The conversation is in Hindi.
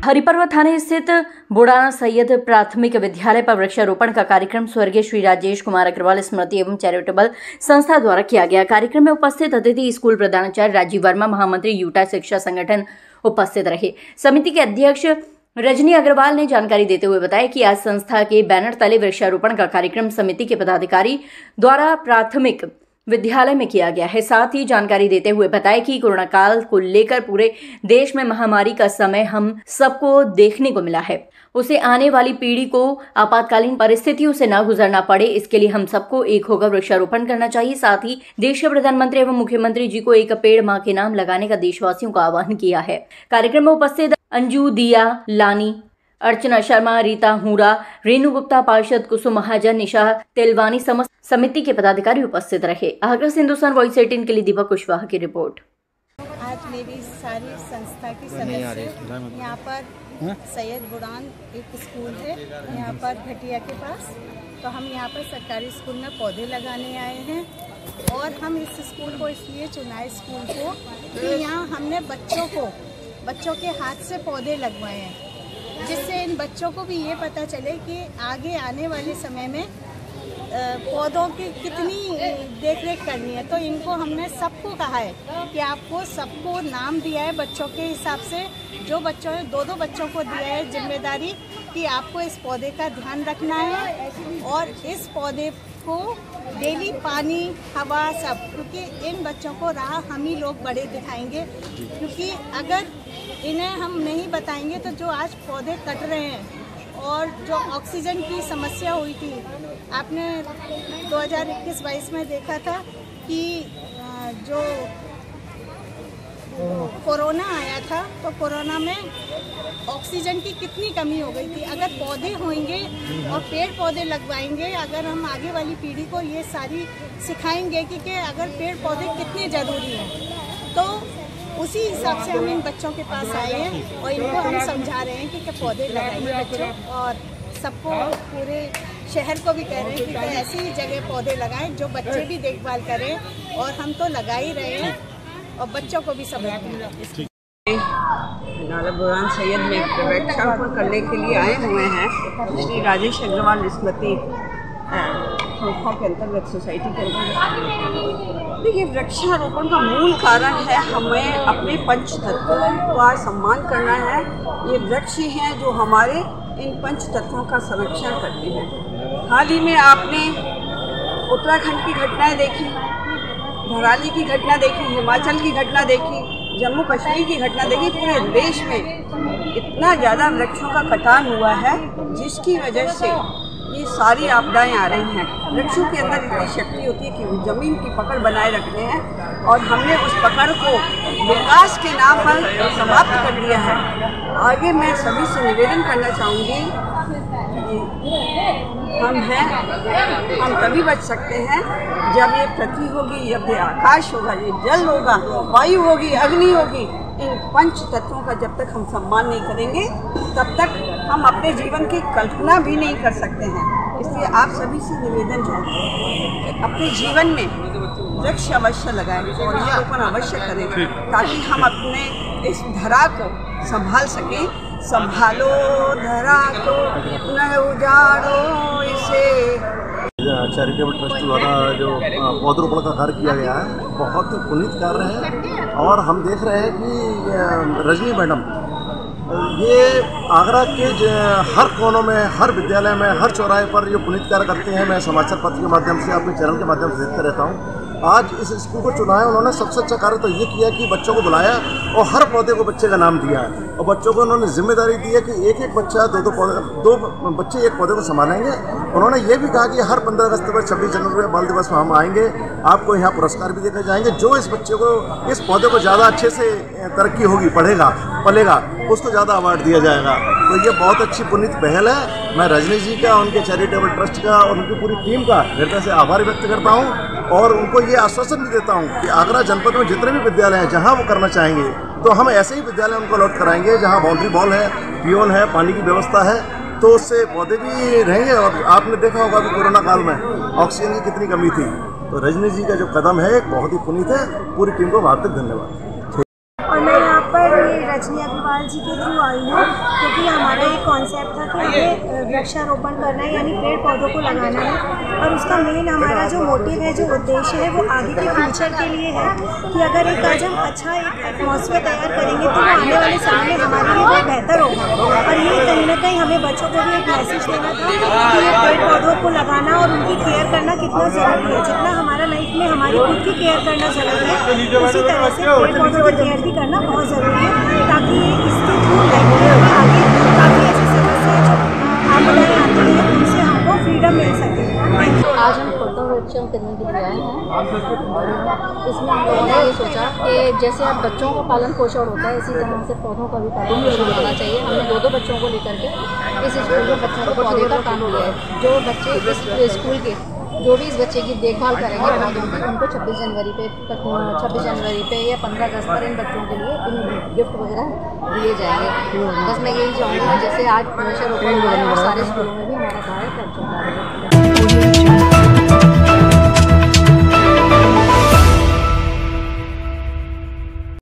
हरिपर्वत थाने स्थित बुढ़ाना सैयद प्राथमिक विद्यालय पर वृक्षारोपण का कार्यक्रम स्वर्गीय श्री राजेश कुमार अग्रवाल स्मृति एवं चैरिटेबल संस्था द्वारा किया गया। कार्यक्रम में उपस्थित अतिथि स्कूल प्रधानाचार्य राजीव वर्मा, महामंत्री यूटा शिक्षा संगठन उपस्थित रहे। समिति के अध्यक्ष रजनी अग्रवाल ने जानकारी देते हुए बताया कि आज संस्था के बैनर तले वृक्षारोपण का कार्यक्रम समिति के पदाधिकारी द्वारा प्राथमिक विद्यालय में किया गया है। साथ ही जानकारी देते हुए बताया कि कोरोना काल को लेकर पूरे देश में महामारी का समय हम सबको देखने को मिला है, उसे आने वाली पीढ़ी को आपातकालीन परिस्थितियों से न गुजरना पड़े, इसके लिए हम सबको एक होकर वृक्षारोपण करना चाहिए। साथ ही देश के प्रधानमंत्री एवं मुख्यमंत्री जी को एक पेड़ मां के नाम लगाने का देशवासियों को आह्वान किया है। कार्यक्रम में उपस्थित अंजू, दिया, लानी, अर्चना शर्मा, रीता हुरा, रेणु गुप्ता, पार्षद कुसुम महाजन, निशा तेलवानी समस्त समिति के पदाधिकारी उपस्थित रहे। आगरा से हिंदुस्तान वॉइस 18 के लिए दीपक कुशवाहा की रिपोर्ट। आज मेरी सारी संस्था की सदस्य यहाँ पर सैयद बुढ़ान एक स्कूल है यहाँ पर घटिया के पास, तो हम यहाँ पर सरकारी स्कूल में पौधे लगाने आए हैं। और हम इस स्कूल को इसलिए चुना स्कूल को कि यहाँ हमने बच्चों के हाथ से पौधे लगवाए हैं, जिससे इन बच्चों को भी ये पता चले कि आगे आने वाले समय में पौधों की कितनी देखरेख करनी है। तो इनको हमने सबको कहा है कि आपको सबको नाम दिया है बच्चों के हिसाब से, जो बच्चों ने दो बच्चों को दिया है जिम्मेदारी कि आपको इस पौधे का ध्यान रखना है और इस पौधे को डेली पानी, हवा सब, क्योंकि इन बच्चों को राह हम ही लोग बड़े दिखाएंगे। क्योंकि अगर इन्हें हम नहीं बताएंगे तो जो आज पौधे कट रहे हैं और जो ऑक्सीजन की समस्या हुई थी, आपने 2021-22 में देखा था कि जो कोरोना आया था तो कोरोना में ऑक्सीजन की कितनी कमी हो गई थी। अगर पौधे होंगे और पेड़ पौधे लगवाएंगे, अगर हम आगे वाली पीढ़ी को ये सारी सिखाएंगे कि अगर पेड़ पौधे कितने ज़रूरी हैं, तो उसी हिसाब से हम इन बच्चों के पास आए हैं और इनको हम समझा रहे हैं कि पौधे लगाइए बच्चों, और सबको पूरे शहर को भी कह रहे हैं कि ऐसी जगह पौधे लगाएं जो बच्चे भी देखभाल करें, और हम तो लगा ही रहे हैं और बच्चों को भी समझाएं। नाला बुढ़ान सैयद में वृक्षारोपण करने के लिए आए हुए हैं श्री राजेश अग्रवाल स्मृति संस्था के अंतर्गत, सोसाइटी के अंतर्गत। देखिए, वृक्षारोपण का मूल कारण है हमें अपने पंच तत्वों का सम्मान करना है। ये वृक्ष ही हैं जो हमारे इन पंच तत्वों का संरक्षण करते हैं। हाल ही में आपने उत्तराखंड की घटनाएं देखी, धराली की घटना देखी, हिमाचल की घटना देखी, जम्मू कश्मीर की घटना देखी। पूरे देश में इतना ज़्यादा वृक्षों का कटान हुआ है जिसकी वजह से ये सारी आपदाएं आ रही हैं। वृक्षों के अंदर इतनी शक्ति होती है कि वो ज़मीन की पकड़ बनाए रखते हैं, और हमने उस पकड़ को विकास के नाम पर समाप्त कर दिया है। आगे मैं सभी से निवेदन करना चाहूँगी कि हम तभी बच सकते हैं जब ये पृथ्वी होगी, जब ये आकाश होगा, ये जल होगा, वायु होगी, अग्नि होगी। इन पंच तत्वों का जब तक हम सम्मान नहीं करेंगे तब तक हम अपने जीवन की कल्पना भी नहीं कर सकते हैं। इसलिए आप सभी से निवेदन है कि अपने जीवन में वृक्ष अवश्य लगाएं, पौधारोपण अवश्य करें, ताकि हम अपने इस धरा को संभाल सकें। संभालो धरा को, न उजाड़ो इसे। चैरिटेबल ट्रस्ट द्वारा जो पौधरोपण का कार्य किया गया है, बहुत ही पुनीत कार्य है। और हम देख रहे हैं कि रजनी मैडम ये आगरा के हर कोनों में, हर विद्यालय में, हर चौराहे पर जो पुनीत कार्य करते हैं। मैं समाचार पत्र के माध्यम से, अपने चैनल के माध्यम से देखते रहता हूँ। आज इस स्कूल को चुना है उन्होंने, सबसे अच्छा कार्य तो ये किया कि बच्चों को बुलाया और हर पौधे को बच्चे का नाम दिया है, और बच्चों को उन्होंने जिम्मेदारी दी है कि एक बच्चा दो बच्चे एक पौधे को संभालेंगे। उन्होंने ये भी कहा कि हर 15 अगस्त पर, 26 जनवरी पर, बाल दिवस में हम आएंगे, आपको यहाँ पुरस्कार भी देखे जाएंगे। जो इस बच्चे को, इस पौधे को ज़्यादा अच्छे से तरक्की होगी, पढ़ेगा, पलेगा, उसको ज़्यादा अवार्ड दिया जाएगा। तो ये बहुत अच्छी पुनीत पहल है। मैं रजनी जी का, उनके चैरिटेबल ट्रस्ट का और उनकी पूरी टीम का हृदय से आभार व्यक्त करता हूँ, और उनको ये आश्वासन भी देता हूँ कि आगरा जनपद में जितने भी विद्यालय हैं जहाँ वो करना चाहेंगे, तो हम ऐसे ही विद्यालय उनको अलॉट कराएंगे जहाँ बाउंड्री वॉल है, पियोन है, पानी की व्यवस्था है, तो उससे पौधे भी रहेंगे। और आपने देखा होगा कि कोरोना काल में ऑक्सीजन की कितनी कमी थी। तो रजनी जी का जो कदम है बहुत ही पुनीत है। पूरी टीम को हार्दिक धन्यवाद। और मैं यहाँ पर रजनी अग्रवाल जी के थ्रू आई हूँ, क्योंकि हमारा एक कॉन्सेप्ट था कि हमें वृक्षारोपण करना है, यानी पेड़ पौधों को लगाना है। और उसका मेन हमारा जो मोटिव है, जो उद्देश्य है, वो आगे के फ्यूचर के लिए है कि अगर एक आज हम अच्छा एक एटमॉस्फेयर तैयार करेंगे तो वो आने वाले समय में हमारे लिए बहुत बेहतर होगा। और ये कहीं ना कहीं हमें बच्चों को भी एक मैसेज देना था कि ये पेड़ पौधों को लगाना और उनकी केयर करना कितना ज़रूरी है। जितना हमारा लाइफ में हमारी खुद की केयर करना ज़रूरी है, उसी तरह से पेड़ पौधों की केयर भी करना बहुत ज़रूरी है, ताकि ये इसके थ्रू लाइफ में हमें आगे काफ़ी ऐसी समस्याएं जो आपदाएँ आती हैं उनसे हमको फ्रीडम मिल सके। आज हम पौधों करने के लिए आए हैं। इसमें हम लोगों ने ये सोचा कि जैसे अब बच्चों का पालन पोषण होता है, इसी तरह से पौधों का भी पालन पोषण होना चाहिए। हमने दो बच्चों को लेकर के इस स्कूल में बच्चों को पौधे का काम किया है। जो बच्चे इस स्कूल के जो भी इस बच्चे की देखभाल करेंगे पौधों की, उनको 26 जनवरी पे या 15 अगस्त पर इन बच्चों के लिए इन गिफ्ट वगैरह दिए जाएंगे। बस मैं यही चाहूँगी, जैसे आज वृक्षारोपण हुआ है और सारे स्कूलों में भी हमारा कार्य कर चुका है।